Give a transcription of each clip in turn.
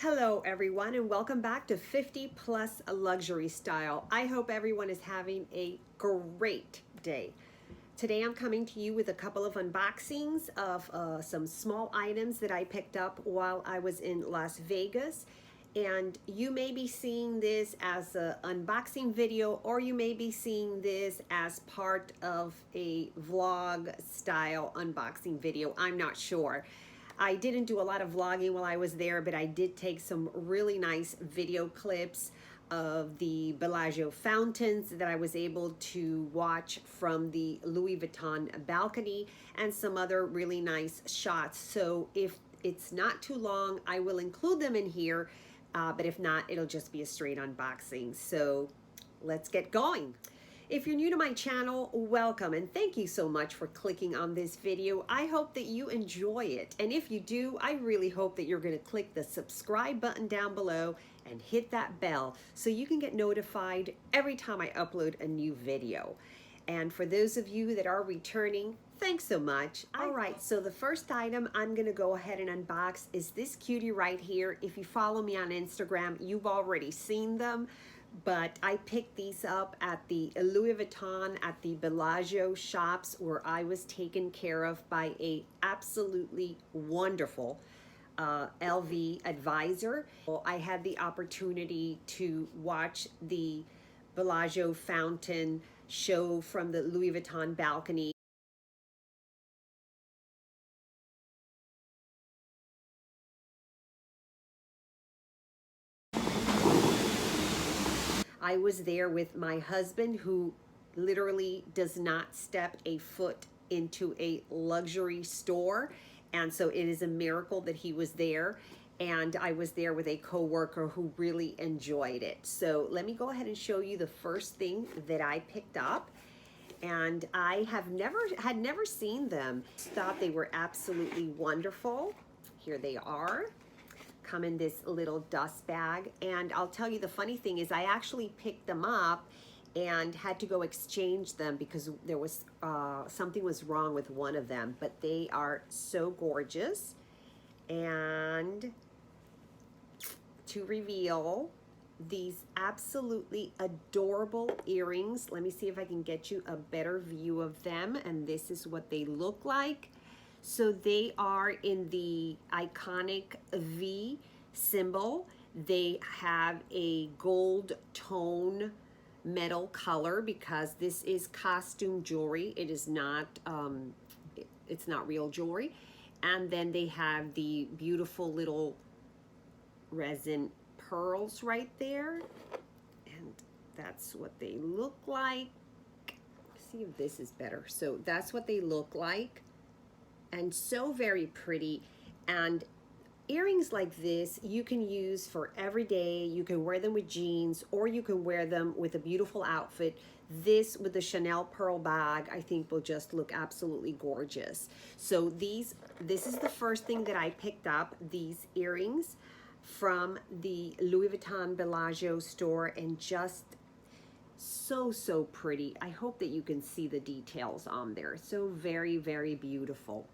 Hello everyone and welcome back to 50 Plus Luxury Style. I hope everyone is having a great day. Today I'm coming to you with a couple of unboxings of some small items that I picked up while I was in Las Vegas. And you may be seeing this as an unboxing video, or you may be seeing this as part of a vlog style unboxing video. I'm not sure. I didn't do a lot of vlogging while I was there, but I did take some really nice video clips of the Bellagio fountains that I was able to watch from the Louis Vuitton balcony, and some other really nice shots. So if it's not too long, I will include them in here, but if not, it'll just be a straight unboxing. So let's get going. If you're new to my channel, welcome and thank you so much for clicking on this video. I hope that you enjoy it. And if you do, I really hope that you're going to click the subscribe button down below and hit that bell so you can get notified every time I upload a new video. And for those of you that are returning, thanks so much. All right, so the first item I'm going to go ahead and unbox is this cutie right here. If you follow me on Instagram, you've already seen them. But I picked these up at the Louis Vuitton at the Bellagio shops, where I was taken care of by a absolutely wonderful LV advisor. I had the opportunity to watch the Bellagio fountain show from the Louis Vuitton balcony. I was there with my husband, who literally does not step a foot into a luxury store. And so it is a miracle that he was there. And I was there with a coworker who really enjoyed it. So let me go ahead and show you the first thing that I picked up. And I had never seen them. Thought they were absolutely wonderful. Here they are. Come in this little dust bag, and I'll tell you, the funny thing is I actually picked them up and had to go exchange them because there was something was wrong with one of them. But they are so gorgeous. And to reveal these absolutely adorable earrings, let me see if I can get you a better view of them. And this is what they look like. So they are in the iconic V symbol. They have a gold tone metal color because this is costume jewelry. It is not, it's not real jewelry. And then they have the beautiful little resin pearls right there. And that's what they look like. Let's see if this is better. So that's what they look like. And so very pretty. And earrings like this you can use for every day. You can wear them with jeans, or you can wear them with a beautiful outfit. This with the Chanel pearl bag, I think will just look absolutely gorgeous. So this is the first thing that I picked up, these earrings from the Louis Vuitton Bellagio store, and just so pretty. I hope that you can see the details on there. So very, very beautiful.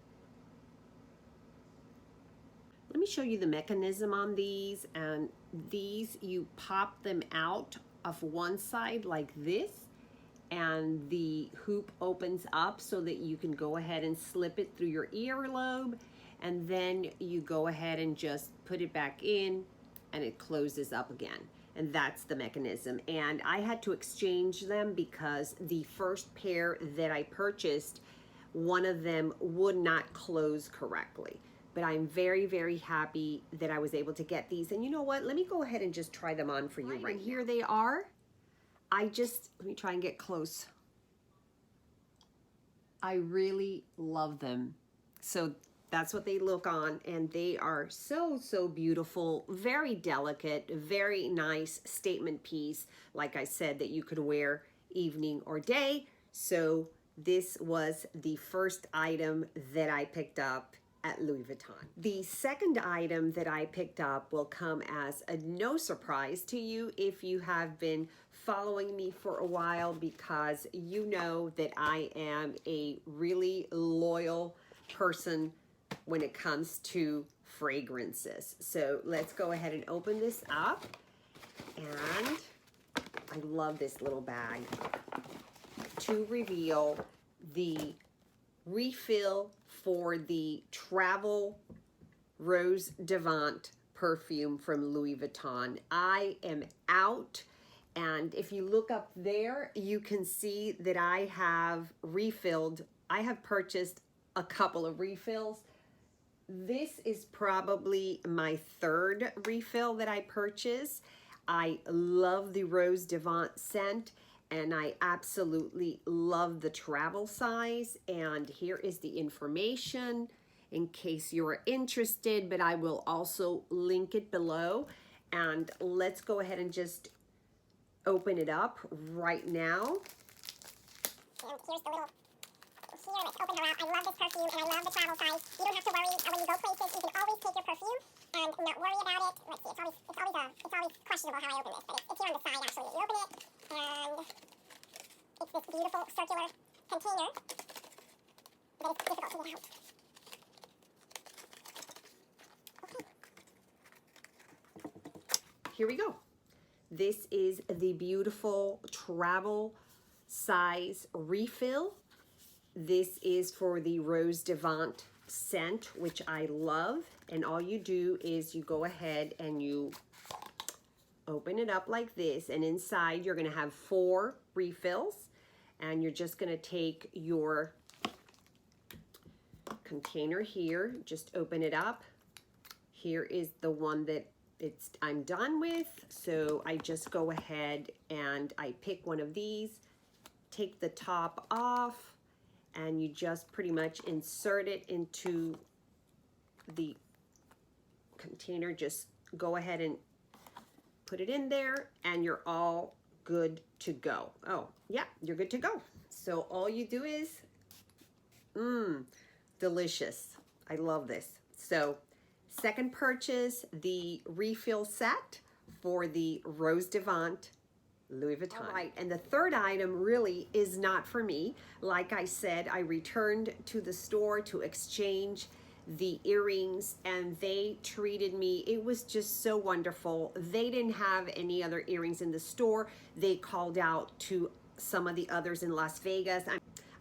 Let me show you the mechanism on these. And these, you pop them out of one side like this, and the hoop opens up so that you can go ahead and slip it through your earlobe, and then you go ahead and just put it back in and it closes up again. And that's the mechanism. And I had to exchange them because the first pair that I purchased, one of them would not close correctly. But I'm very, very happy that I was able to get these. And you know what? Let me go ahead and just try them on for you right now. Here they are. Let me try and get close. I really love them. So that's what they look on, and they are so beautiful, very delicate, very nice statement piece, like I said, that you could wear evening or day. So this was the first item that I picked up at Louis Vuitton. The second item that I picked up will come as a no surprise to you if you have been following me for a while, because you know that I am a really loyal person when it comes to fragrances. So let's go ahead and open this up. And I love this little bag to reveal the refill for the Travel Rose Devant perfume from Louis Vuitton. I am out, and if you look up there, you can see that I have refilled. I have purchased a couple of refills. This is probably my third refill that I purchased. I love the Rose Devant scent, and I absolutely love the travel size. And here is the information in case you're interested, but I will also link it below. And let's go ahead and just open it up right now. And here's the little, here, let's open her out. I love this perfume, and I love the travel size. You don't have to worry when you go places. You can always take your perfume and not worry about it. Let's see, it's always questionable how I open this, but it's here on the side actually that you open it, and it's this beautiful circular container that is difficult to get out. Here we go. This is the beautiful travel size refill. This is for the Rose Devant scent, which I love. And all you do is you go ahead and you open it up like this. And inside you're gonna have 4 refills. And you're just gonna take your container here, just open it up. Here is the one that I'm done with. So I just go ahead and I pick one of these, take the top off, and you just pretty much insert it into the container. Just go ahead and put it in there, and you're all good to go. Oh, yeah, you're good to go. So all you do is, delicious. I love this. So second purchase, the refill set for the Rose Devant Louis Vuitton. All right, and the third item really is not for me. Like I said, I returned to the store to exchange the earrings, and they treated me, it was just so wonderful. They didn't have any other earrings in the store. They called out to some of the others in Las Vegas.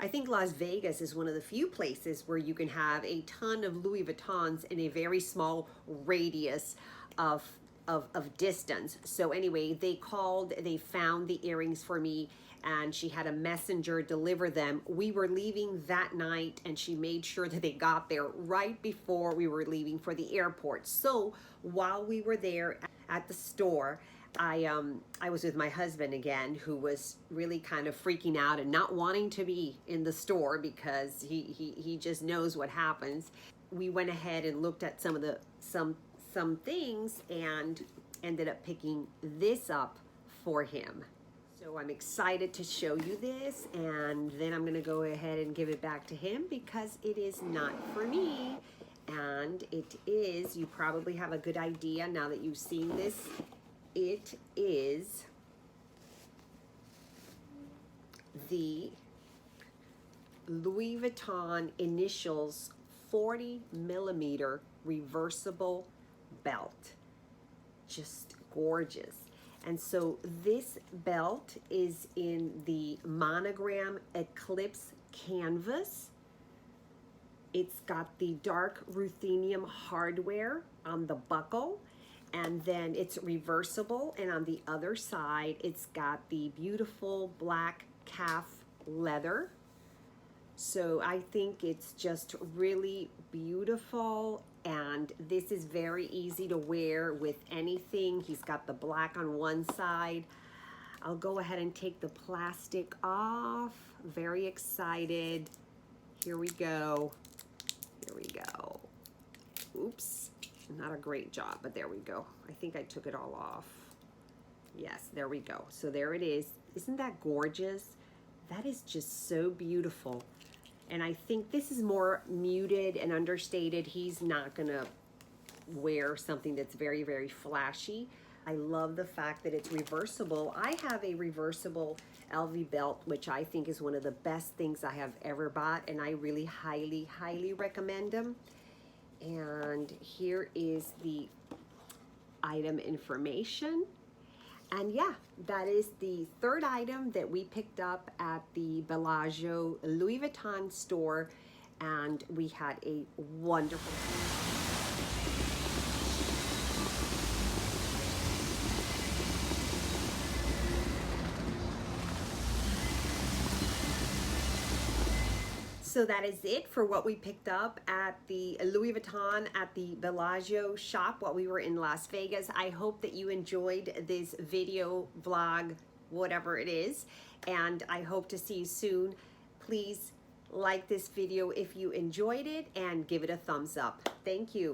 I think Las Vegas is one of the few places where you can have a ton of Louis Vuittons in a very small radius of distance. So anyway, they called, they found the earrings for me, and she had a messenger deliver them. We were leaving that night, and she made sure that they got there right before we were leaving for the airport. So while we were there at the store, I was with my husband again, who was really kind of freaking out and not wanting to be in the store because he just knows what happens. We went ahead and looked at some things and ended up picking this up for him. So I'm excited to show you this, and then I'm gonna go ahead and give it back to him because it is not for me. And it is, you probably have a good idea now that you've seen this. It is the Louis Vuitton Initials 40 millimeter reversible belt. Just gorgeous. And so this belt is in the monogram Eclipse canvas. It's got the dark ruthenium hardware on the buckle, and then it's reversible, and on the other side it's got the beautiful black calf leather. So I think it's just really beautiful, and this is very easy to wear with anything. He's got the black on one side. I'll go ahead and take the plastic off. Very excited. Here we go. Here we go. Oops, not a great job, but there we go. I think I took it all off. Yes, there we go. So there it is. Isn't that gorgeous? That is just so beautiful. And I think this is more muted and understated. He's not gonna wear something that's very, very flashy. I love the fact that it's reversible. I have a reversible LV belt, which I think is one of the best things I have ever bought, and I really highly, highly recommend them. And here is the item information. And yeah, that is the third item that we picked up at the Bellagio Louis Vuitton store, and we had a wonderful time. So that is it for what we picked up at the Louis Vuitton at the Bellagio shop while we were in Las Vegas. I hope that you enjoyed this video, vlog, whatever it is, and I hope to see you soon. Please like this video if you enjoyed it and give it a thumbs up. Thank you.